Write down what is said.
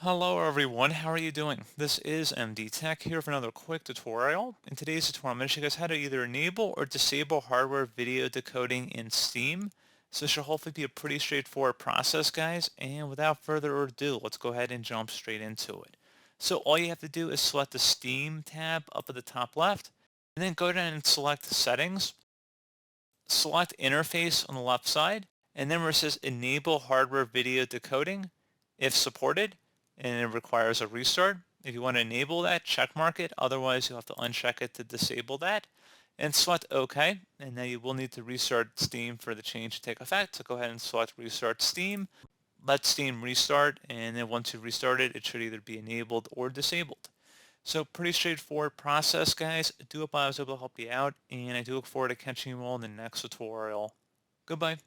Hello everyone, how are you doing? This is MD Tech here for another quick tutorial. In today's tutorial, I'm going to show you guys how to either enable or disable hardware video decoding in Steam. So this should hopefully be a pretty straightforward process, guys. And without further ado, let's go ahead and jump straight into it. So all you have to do is select the Steam tab up at the top left, and then go down and select Settings. Select Interface on the left side, and then where it says Enable Hardware Video Decoding, if supported, and it requires a restart. If you want to enable that, check mark it. Otherwise, you'll have to uncheck it to disable that. And select OK. And now you will need to restart Steam for the change to take effect. So go ahead and select Restart Steam. Let Steam restart. And then once you restart it, it should either be enabled or disabled. So pretty straightforward process, guys. I do hope I was able to help you out. And I do look forward to catching you all in the next tutorial. Goodbye.